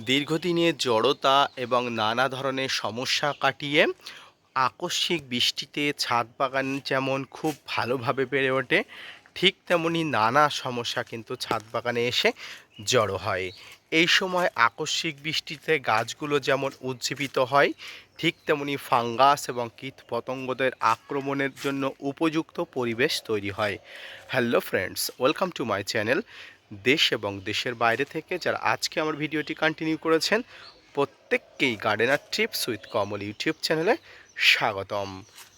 দীর্ঘদিনের জড়তা এবং নানা ধরনের সমস্যা কাটিয়ে আকস্মিক বৃষ্টিতে ছাদ বাগান যেমন খুব ভালোভাবে বেড়ে ওঠে, ঠিক তেমনি নানা সমস্যা কিন্তু ছাদ বাগানে এসে জড়ো হয়। এই সময় আকস্মিক বৃষ্টিতে গাছগুলো যেমন উজ্জীবিত হয়, ঠিক তেমনি ফাঙ্গাস এবং কীট পতঙ্গদের আক্রমণের জন্য উপযুক্ত পরিবেশ তৈরি হয়। Hello friends, welcome to my channel. দেশ এবং দেশের বাইরে থেকে যারা আজকে আমার ভিডিওটি কন্টিনিউ করেছেন, প্রত্যেককেই gardener tips with Kamal YouTube চ্যানেলে স্বাগতম।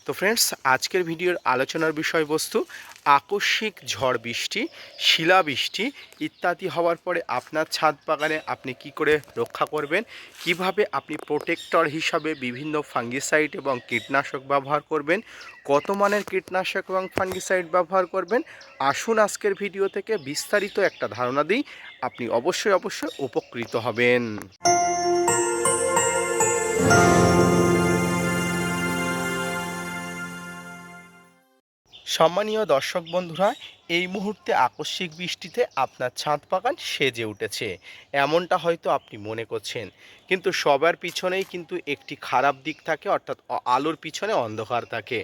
তো ফ্রেন্ডস, আজকের ভিডিওর আলোচনার বিষয়বস্তু আকস্মিক ঝড় বৃষ্টি, শিলাবৃষ্টি ইত্যাদি হওয়ার পরে আপনার ছাদ বাগানে আপনি কি করে রক্ষা করবেন, কিভাবে আপনি প্রোটেক্টর হিসাবে বিভিন্ন ফাঙ্গিসাইড এবং কীটনাশক ব্যবহার করবেন, কত মানের কীটনাশক এবং ফাঙ্গিসাইড ব্যবহার করবেন। আসুন আজকের ভিডিও থেকে বিস্তারিত একটা ধারণা দিই, আপনি অবশ্যই উপকৃত হবেন। সম্মানীয় দর্শক বন্ধুরা, এই মুহূর্তে আকস্মিক বৃষ্টিতে আপনার ছাদ বাগান সেজে উঠেছে এমনটা হয়তো আপনি মনে করছেন, কিন্তু সবার পিছনেই কিন্তু একটি খারাপ দিক থাকে, অর্থাৎ আলোর পিছনে অন্ধকার থাকে।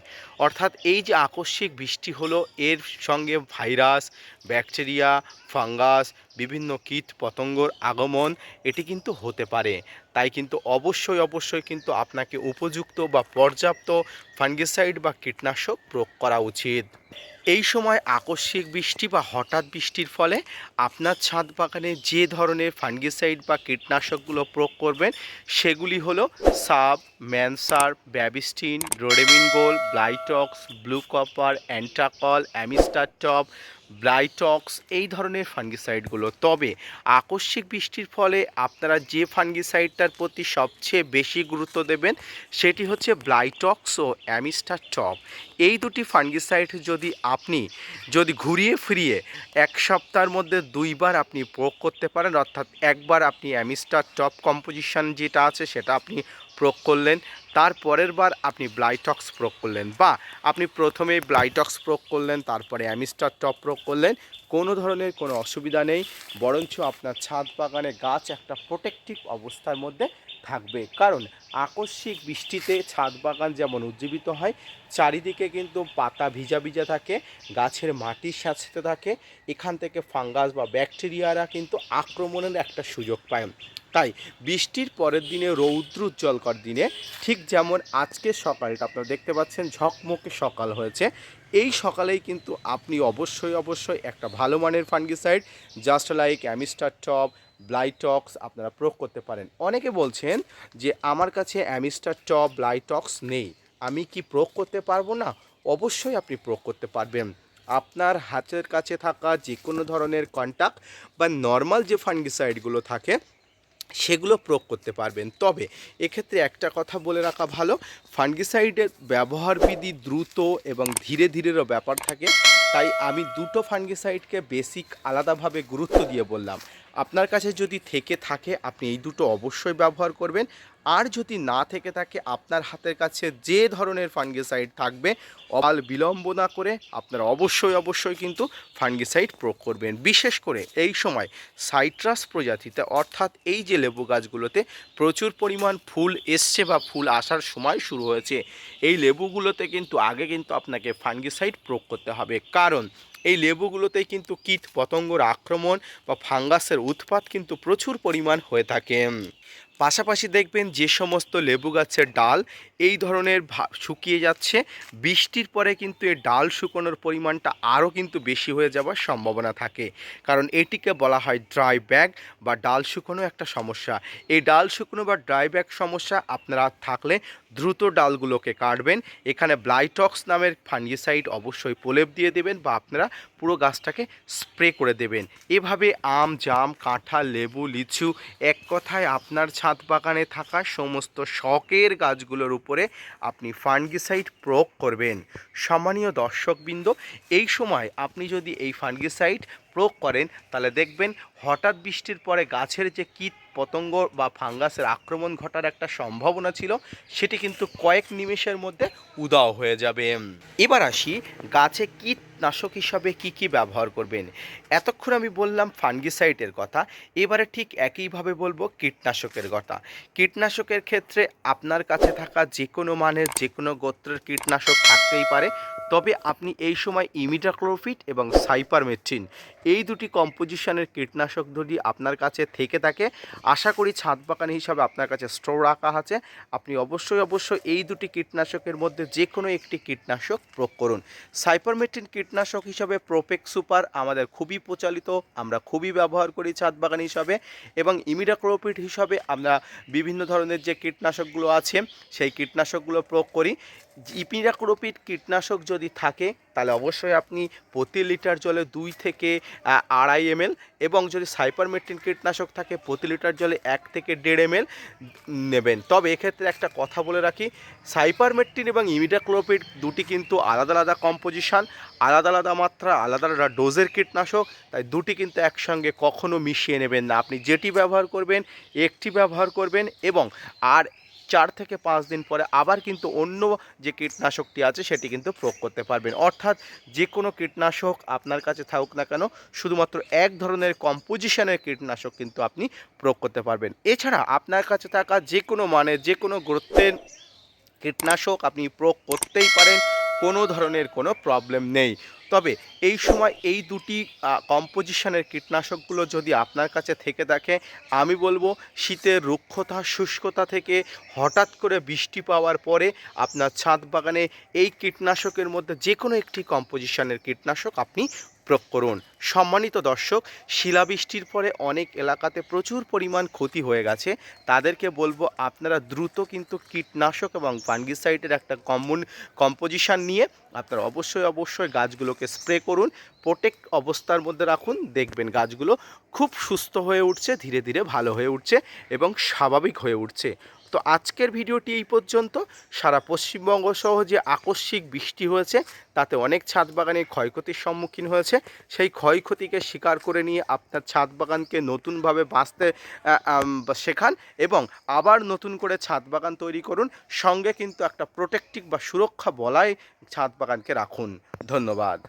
অর্থাৎ এই যে আকস্মিক বৃষ্টি হলো, এর সঙ্গে ভাইরাস, ব্যাকটেরিয়া, ফাঙ্গাস, বিভিন্ন কীট পতঙ্গর আগমন এটি কিন্তু হতে পারে। তাই কিন্তু অবশ্যই কিন্তু আপনাকে উপযুক্ত বা পর্যাপ্ত ফাঙ্গিসাইড বা কীটনাশক প্রয়োগ করা উচিত। এই সময় আকস্মিক বৃষ্টি বা হঠাৎ বৃষ্টির ফলে আপনার ছাদ বাগানে যে ধরনের ফাঙ্গিসাইড বা কীটনাশকগুলো প্রয়োগ করবেন সেগুলি হলো সাব, ম্যানসার, Bavistin, Ridomil Gold, Blitox, blue copper, Antracol, Amistar top, Blitox, এই ধরনের ফাঙ্গিসাইডগুলো। তবে আকস্মিক বৃষ্টির ফলে আপনারা যে ফাঙ্গিসাইডটার প্রতি সবচেয়ে বেশি গুরুত্ব দেবেন সেটি হচ্ছে ব্লাইটক্স ও অ্যামিস্টার টপ। এই দুটি ফাঙ্গিসাইড যদি ঘুরিয়ে ফিরিয়ে এক সপ্তাহের মধ্যে দুইবার আপনি প্রয়োগ করতে পারেন, অর্থাৎ একবার আপনি অ্যামিস্টার টপ কম্পোজিশন যেটা আছে সেটা আপনি প্রয়োগ করলেন, তারপরের বার আপনি ব্লাইটক্স প্রয়োগ করলেন, বা আপনি প্রথমেই ব্লাইটক্স প্রয়োগ করলেন তারপরে অ্যামিস্টার টপ প্রয়োগ করলেন, কোনো ধরনের কোনো অসুবিধা নেই। বরঞ্চ আপনার ছাদ বাগানে গাছ একটা প্রোটেক্টিভ অবস্থার মধ্যে থাকবে। কারণ আকস্মিক বৃষ্টিতে ছাদ বাগান যেমন উজ্জীবিত হয়, চারিদিকে কিন্তু পাতা ভিজা ভিজা থাকে, গাছের মাটির স্যাঁতসেঁতে থাকে, এখান থেকে ফাঙ্গাস বা ব্যাকটেরিয়ারা কিন্তু আক্রমণের একটা সুযোগ পায়। তাই বৃষ্টির পরের দিনে রৌদ্রোজ্জ্বলকর দিনে, ঠিক যেমন আজকের সকালটা আপনারা দেখতে পাচ্ছেন ঝকমকে সকাল হয়েছে, এই সকালেই কিন্তু আপনি অবশ্যই একটা ভালো মানের fungicide just like Amistar top, Blitox আপনারা প্রয়োগ করতে পারেন। অনেকে বলছেন যে আমার কাছে অ্যামিস্টার টপ, ব্লাইটক্স নেই, আমি কি প্রয়োগ করতে পারবো না? অবশ্যই আপনি প্রয়োগ করতে পারবেন। আপনার হাতের কাছে থাকা যে কোনো ধরনের কন্টাক্ট বা নর্মাল যে ফাঙ্গিসাইডগুলো থাকে সেগুলো প্রয়োগ করতে পারবেন। তবে এক্ষেত্রে একটা কথা বলে রাখা ভালো, ফাঙ্গিসাইডের ব্যবহারবিধি দ্রুত এবং ধীরেরও ব্যাপার থাকে। তাই আমি দুটো ফাঙ্গিসাইডকে বেসিক আলাদাভাবে গুরুত্ব দিয়ে বললাম। আপনার কাছে যদি থেকে থাকে আপনি এই দুটো অবশ্যই ব্যবহার করবেন, আর যদি না থেকে থাকে আপনার হাতের কাছে যে ধরনের ফাঙ্গিসাইড থাকবে অকাল বিলম্ব না করে আপনারা অবশ্যই কিন্তু ফাঙ্গিসাইড প্রয়োগ করবেন। বিশেষ করে এই সময় সাইট্রাস প্রজাতিতে, অর্থাৎ এই যে লেবু গাছগুলোতে প্রচুর পরিমাণ ফুল এসছে বা ফুল আসার সময় শুরু হয়েছে, এই লেবুগুলোতে কিন্তু আগে কিন্তু আপনাকে ফাঙ্গিসাইড প্রয়োগ করতে হবে। কারণ এই লেবুগুলোতেই কিন্তু কীট পতঙ্গর আক্রমণ বা ফাঙ্গাসের উৎপাত কিন্তু প্রচুর পরিমাণ হয়ে থাকে। পাশাপাশি দেখবেন যে সমস্ত লেবু গাছের ডাল এই ধরনের শুকিয়ে যাচ্ছে, বৃষ্টির পরে কিন্তু এই ডাল শুকোনোর পরিমাণটা আরও কিন্তু বেশি হয়ে যাওয়ার সম্ভাবনা থাকে। কারণ এটিকে বলা হয় ড্রাই ব্যাগ বা ডাল শুকোনো একটা সমস্যা। এই ডাল শুকনো বা ড্রাই ব্যাগ সমস্যা আপনারা থাকলে দ্রুত ডালগুলোকে কাটবেন। এখানে ব্লাইটক্স নামের ফাঙ্গিসাইড অবশ্যই প্রলেপ দিয়ে দেবেন বা আপনারা পুরো গাছটাকে স্প্রে করে দেবেন। এভাবে আম, জাম, কাঁঠাল, লেবু, লিচু, এক কথায় আপনার ছাদ বাগানে থাকা সমস্ত শখের গাছগুলোর উপরে আপনি ফাঙ্গিসাইড প্রয়োগ করবেন। সম্মানীয় দর্শকবৃন্দ, এই সময় আপনি যদি এই ফাঙ্গিসাইড প্রয়োগ করেন তাহলে দেখবেন হঠাৎ বৃষ্টির পরে গাছের যে কীট পতঙ্গ বা ফাঙ্গাসের আক্রমণ ঘটার একটা সম্ভাবনা ছিল সেটি কিন্তু কয়েক নিমেষের মধ্যে উধাও হয়ে যাবে। এবার আসি গাছে কীট কীটনাশক হিসাবে কি ব্যবহার করবেন। এতক্ষণ আমি বললাম ফাঙ্গিসাইডের কথা, এবারে ঠিক একইভাবে বলবো কীটনাশকের কথা। কীটনাশকের ক্ষেত্রে আপনার কাছে থাকা যে কোনো মানের যে কোনো গোত্রের কীটনাশক থাকতেই পারে, তবে আপনি এই সময় ইমিডাক্লোপিড এবং সাইপারমেথ্রিন এই দুটি কম্পোজিশনের কীটনাশক যদি আপনার কাছে থেকে থাকে, আশা করি ছাদ বাগান হিসাবে আপনার কাছে স্টোর রাখা আছে, আপনি অবশ্যই এই দুটি কীটনাশকের মধ্যে যে কোনো একটি কীটনাশক প্রয়োগ করুন। সাইপারমেথ্রিন কীটনাশক হিসাবে প্রোপেক্স সুপার আমাদের খুবই প্রচলিত, আমরা খুবই ব্যবহার করি ছাদ বাগান হিসাবে, এবং ইমিডাক্লোপিড হিসাবে আমরা বিভিন্ন ধরনের যে কীটনাশকগুলো আছে সেই কীটনাশকগুলো প্রয়োগ করি। ইমিডাক্লোপিড কীটনাশক যদি থাকে তাহলে অবশ্যই আপনি প্রতি লিটার জলে 2 থেকে 2.5 ml, এবং যদি সাইপারমেথ্রিন কীটনাশক থাকে প্রতি লিটার জলে 1 থেকে 1.5 ml নেবেন। তবে এক্ষেত্রে একটা কথা বলে রাখি, সাইপারমেথ্রিন এবং ইমিডাক্লোপিড দুটি কিন্তু আলাদা আলাদা কম্পোজিশন, আলাদা আলাদা মাত্রা, আলাদা আলাদা ডোজের কীটনাশক, তাই দুটি কিন্তু একসঙ্গে কখনো মিশিয়ে নেবেন না। আপনি যেটি ব্যবহার করবেন একটি ব্যবহার করবেন, এবং আর 4 থেকে 5 দিন পরে আবার কিন্তু অন্য যে কীটনাশকটি আছে সেটি কিন্তু প্রয়োগ করতে পারবেন। অর্থাৎ যে কোনো কীটনাশক আপনার কাছে থাকুক না কেন, শুধুমাত্র এক ধরনের কম্পোজিশনের কীটনাশক কিন্তু আপনি প্রয়োগ করতে পারবেন। এছাড়া আপনার কাছে থাকা যে কোনো মানের যে কোনো গোত্রের কীটনাশক আপনি প্রয়োগ করতেই পারেন, কোনো ধরনের কোনো প্রবলেম নেই। তবে এই সময় এই দুটি কম্পোজিশনের কীটনাশকগুলো যদি আপনার কাছে থেকে থাকে, আমি বলবো শীতের রুক্ষতা শুষ্কতা থেকে হঠাৎ করে বৃষ্টি পাওয়ার পরে আপনার ছাদ বাগানে এই কীটনাশকের মধ্যে যে কোনো একটি কম্পোজিশনের কীটনাশক আপনি প্রয়োগ করুন। সম্মানিত দর্শক, শিলাবৃষ্টির পরে অনেক এলাকাতে প্রচুর পরিমাণ ক্ষতি হয়ে গেছে, তাদেরকে বলবো আপনারা দ্রুত কিন্তু কীটনাশক এবং ফাঙ্গিসাইডের একটা কম্পোজিশন নিয়ে আপনারা অবশ্যই গাছগুলোকে স্প্রে করুন, প্রোটেক্ট অবস্থার মধ্যে রাখুন, দেখবেন গাছগুলো খুব সুস্থ হয়ে উঠছে, ধীরে ধীরে ভালো হয়ে উঠছে এবং স্বাভাবিক হয়ে উঠছে। তো আজকের ভিডিওটি এই পর্যন্ত। সারা পশ্চিমবঙ্গ সহ যে আকস্মিক বৃষ্টি হয়েছে তাতে অনেক ছাদ বাগানে ক্ষয়ক্ষতির সম্মুখীন হয়েছে, সেই ক্ষয়ক্ষতিকে স্বীকার করে নিয়ে আপনার ছাদ বাগানকে নতুনভাবে বাঁচতে শেখান, এবং আবার নতুন করে ছাদ বাগান তৈরি করুন। সঙ্গে কিন্তু একটা প্রোটেক্টিভ বা সুরক্ষা বলয় ছাদ বাগানকে রাখুন। ধন্যবাদ।